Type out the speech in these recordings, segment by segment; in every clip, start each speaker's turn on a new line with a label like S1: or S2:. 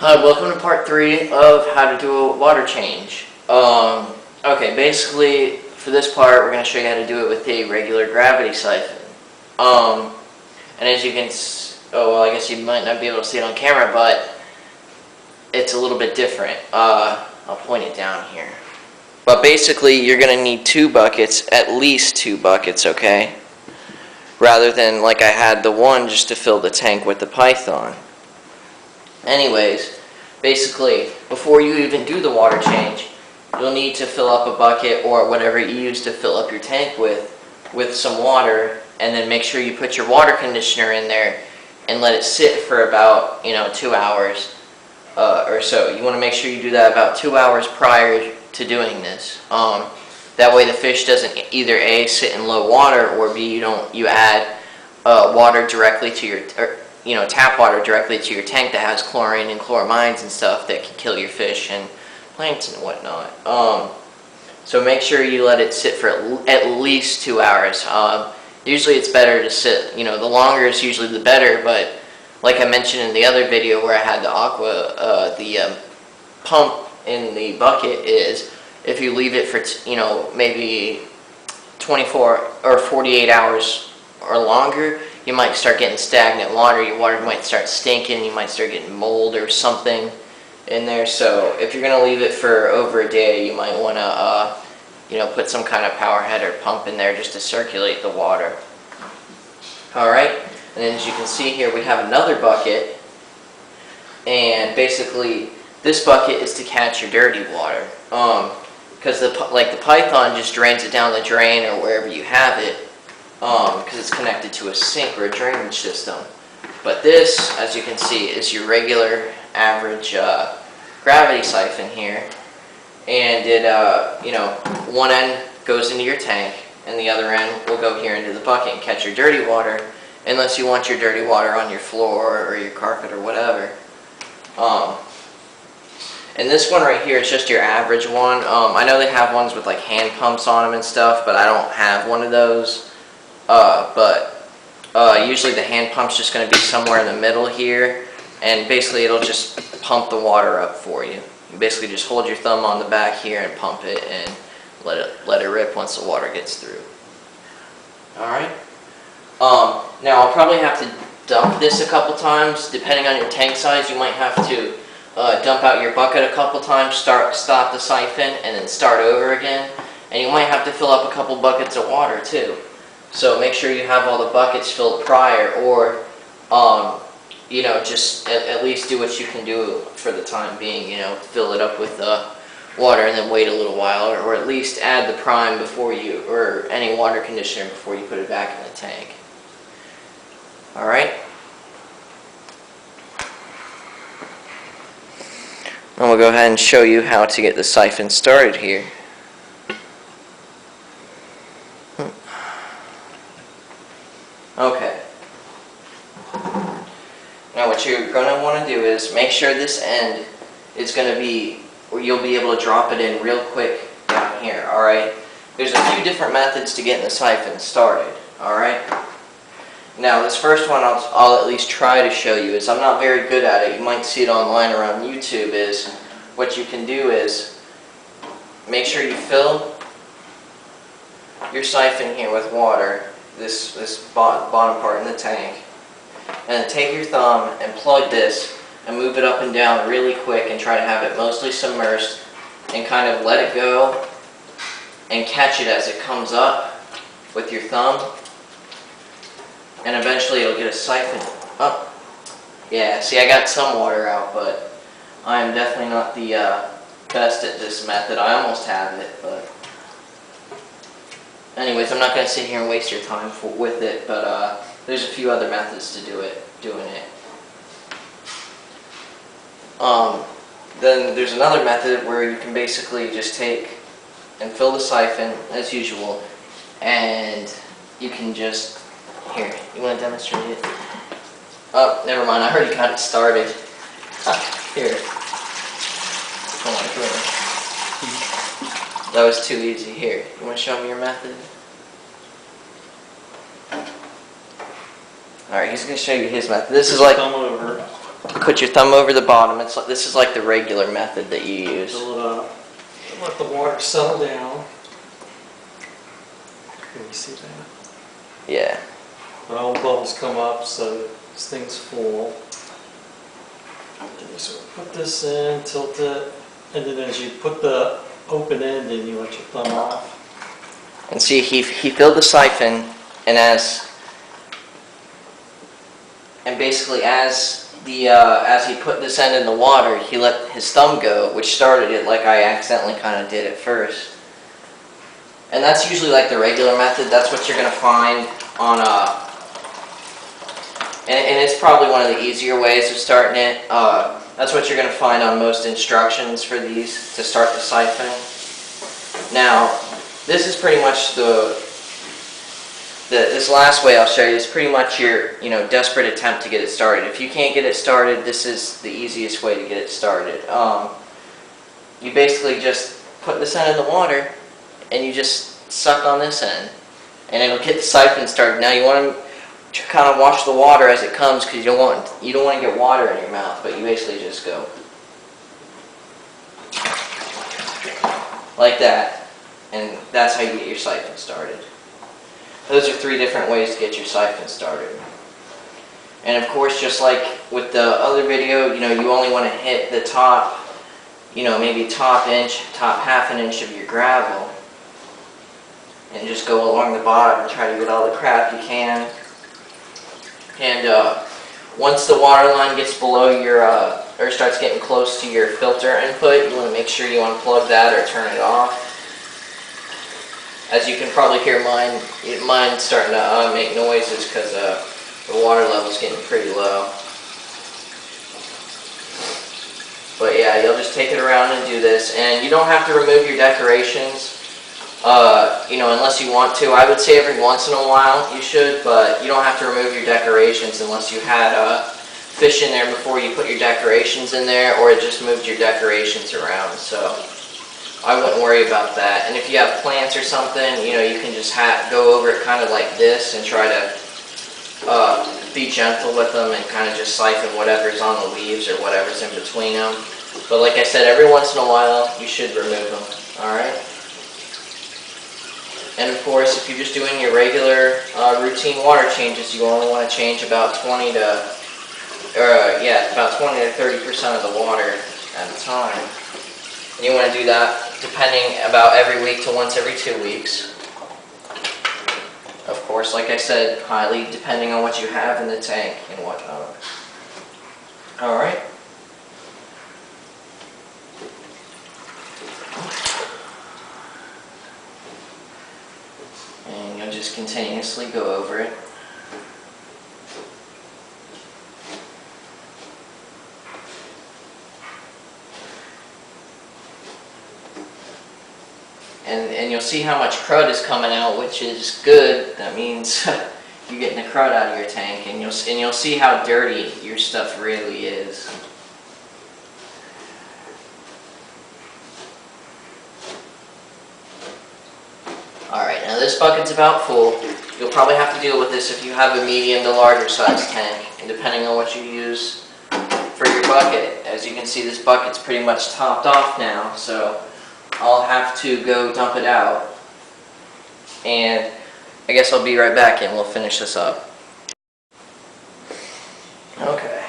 S1: Hi, welcome to part 3 of how to do a water change. Okay, basically for this part we're going to show you how to do it with a regular gravity siphon. And as you can, I guess you might not be able to see it on camera, but it's a little bit different. I'll point it down here. But basically you're going to need 2 buckets, at least 2 buckets, okay? Rather than like I had the one just to fill the tank with the python. Anyways, basically, before you even do the water change, you'll need to fill up a bucket or whatever you use to fill up your tank with some water, and then make sure you put your water conditioner in there and let it sit for about 2 hours or so. You want to make sure you do that about 2 hours prior to doing this. That way the fish doesn't either A, sit in low water, or B, you add water directly to your tap water directly to your tank that has chlorine and chloramines and stuff that can kill your fish and plants and whatnot. So make sure you let it sit for at least 2 hours. Usually it's better to sit, the longer is usually the better, but like I mentioned in the other video where I had the the pump in the bucket, is if you leave it for maybe 24 or 48 hours or longer, you might start getting stagnant water. Your water might start stinking. You might start getting mold or something in there. So if you're going to leave it for over a day, you might want to put some kind of power head or pump in there just to circulate the water. Alright, and then as you can see here, we have another bucket, and basically this bucket is to catch your dirty water. Because the python just drains it down the drain or wherever you have it, because it's connected to a sink or a drainage system. But this, as you can see, is your regular average gravity siphon here, and it one end goes into your tank and the other end will go here into the bucket and catch your dirty water, unless you want your dirty water on your floor or your carpet or whatever. And this one right here is just your average one. I know they have ones with like hand pumps on them and stuff, but I don't have one of those. Usually the hand pump's just going to be somewhere in the middle here, and basically it'll just pump the water up for you. You basically just hold your thumb on the back here and pump it and let it rip once the water gets through. Alright. Now I'll probably have to dump this a couple times. Depending on your tank size, you might have to dump out your bucket a couple times, stop the siphon, and then start over again. And you might have to fill up a couple buckets of water too. So make sure you have all the buckets filled prior, or just at least do what you can do for the time being. Fill it up with water and then wait a little while, or at least add the prime before or any water conditioner before you put it back in the tank. All right. And we'll go ahead and show you how to get the siphon started here. Okay. Now what you're going to want to do is make sure this end is going to be where you'll be able to drop it in real quick down here, alright? There's a few different methods to getting the siphon started, alright? Now this first one I'll at least try to show you. I'm not very good at it. You might see it online or on YouTube. Is what you can do is make sure you fill your siphon here with water, this bottom part in the tank, and then take your thumb and plug this and move it up and down really quick and try to have it mostly submerged, and kind of let it go and catch it as it comes up with your thumb, and eventually it'll get a siphon up. Yeah, see, I got some water out, but I'm definitely not the best at this method. I almost have it, but anyways, I'm not going to sit here and waste your time with it, but there's a few other methods to doing it. Then there's another method where you can basically just take and fill the siphon as usual, and you can just, here, you want to demonstrate it? Oh, never mind, I already got it started. Here. Come on, come here. That was too easy. Here, you want to show me your method? Alright, he's going to show you his method. This is like...
S2: Thumb over.
S1: put your thumb over the bottom. This is like the regular method that you use.
S2: Let the water settle down. Can you see that?
S1: Yeah.
S2: But all the bubbles come up, so this thing's full. And you sort of put this in, tilt it, and then as you put the open end in, you let your thumb off.
S1: And see, he filled the siphon, and basically as he put this end in the water, he let his thumb go, which started it like I accidentally kind of did at first. And that's usually like the regular method. That's what you're going to find on and it's probably one of the easier ways of starting it. That's what you're going to find on most instructions for these to start the siphon. Now, this is pretty much this last way I'll show you is pretty much your desperate attempt to get it started. If you can't get it started, this is the easiest way to get it started. You basically just put this end in the water, and you just suck on this end, and it'll get the siphon started. Now you want to kind of watch the water as it comes, because you don't want to get water in your mouth, but you basically just go like that, and that's how you get your siphon started. Those are 3 different ways to get your siphon started. And of course, just like with the other video, you only want to hit the top, maybe top half an inch of your gravel, and just go along the bottom and try to get all the crap you can. And once the water line gets below your, or starts getting close to your filter input, you want to make sure you unplug that or turn it off. As you can probably hear mine's starting to make noises because the water level's getting pretty low. But yeah, you'll just take it around and do this, and you don't have to remove your decorations, unless you want to. I would say every once in a while you should, but you don't have to remove your decorations unless you had fish in there before you put your decorations in there, or it just moved your decorations around. So I wouldn't worry about that. And if you have plants or something, you can just go over it kind of like this and try to be gentle with them and kind of just siphon whatever's on the leaves or whatever's in between them. But like I said, every once in a while you should remove them. Alright? And of course, if you're just doing your regular routine water changes, you only want to change about 20 to 30% of the water at a time. And you want to do that depending about every week to once every 2 weeks. Of course, like I said, highly depending on what you have in the tank and whatnot. Alright. And you'll just continuously go over it. And you'll see how much crud is coming out, which is good. That means you're getting the crud out of your tank, and you'll see how dirty your stuff really is. Alright, now this bucket's about full. You'll probably have to deal with this if you have a medium to larger size tank, and depending on what you use for your bucket. As you can see, this bucket's pretty much topped off now, so I'll have to go dump it out, and I guess I'll be right back and we'll finish this up. Okay,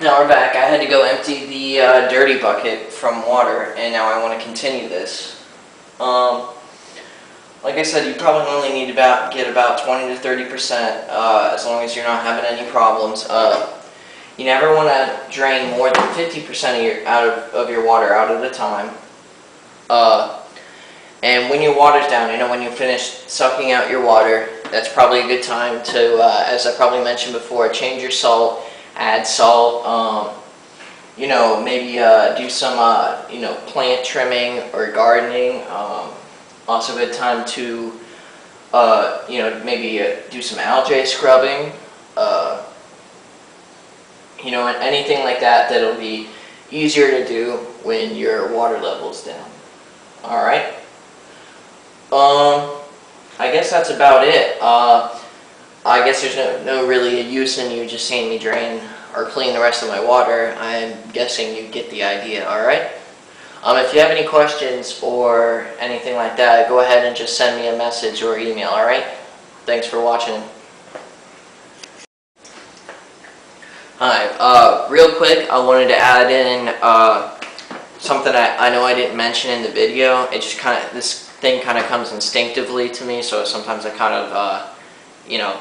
S1: now we're back. I had to go empty the dirty bucket from water, and now I want to continue this. Like I said, you probably only need to get about 20 to 30%, as long as you're not having any problems. You never want to drain more than 50% of your water out at a time. And when your water's down, when you finish sucking out your water, that's probably a good time to, as I probably mentioned before, change your salt, add salt, maybe do some, plant trimming or gardening. Also a good time to, maybe do some algae scrubbing, and anything like that that'll be easier to do when your water level's down. Alright. I guess that's about it. I guess there's no really use in you just seeing me drain or clean the rest of my water, I'm guessing you get the idea, alright? If you have any questions or anything like that, go ahead and just send me a message or email, alright? Thanks for watching. Hi, real quick, I wanted to add in something I know I didn't mention in the video. It just this thing kind of comes instinctively to me, so sometimes I kind of, you know,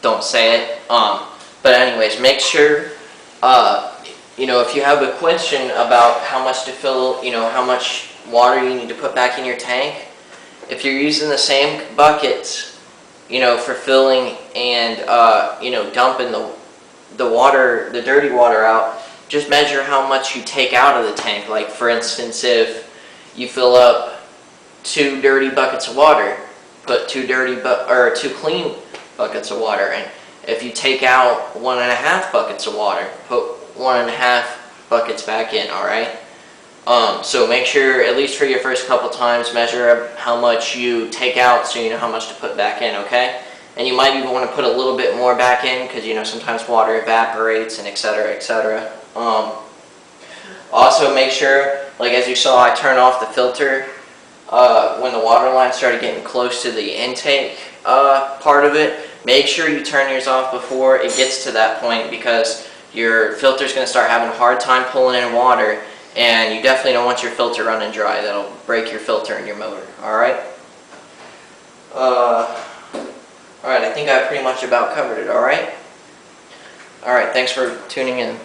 S1: don't say it. But anyways, make sure, you know, if you have a question about how much to fill, you know, how much water you need to put back in your tank, if you're using the same buckets, you know, for filling and, you know, dumping the water, the dirty water out, just measure how much you take out of the tank. Like for instance, if you fill up 2 dirty buckets of water, put 2 clean buckets of water in. If you take out 1.5 buckets of water, put 1.5 buckets back in, alright? So make sure, at least for your first couple times, measure how much you take out so you know how much to put back in, okay? And you might even want to put a little bit more back in because, you know, sometimes water evaporates and etc., etc. Also make sure, like as you saw, I turned off the filter when the water line started getting close to the intake part of it. Make sure you turn yours off before it gets to that point, because your filter's going to start having a hard time pulling in water, and you definitely don't want your filter running dry. That'll break your filter and your motor. Alright? Alright, I think I pretty much about covered it, alright? Alright, thanks for tuning in.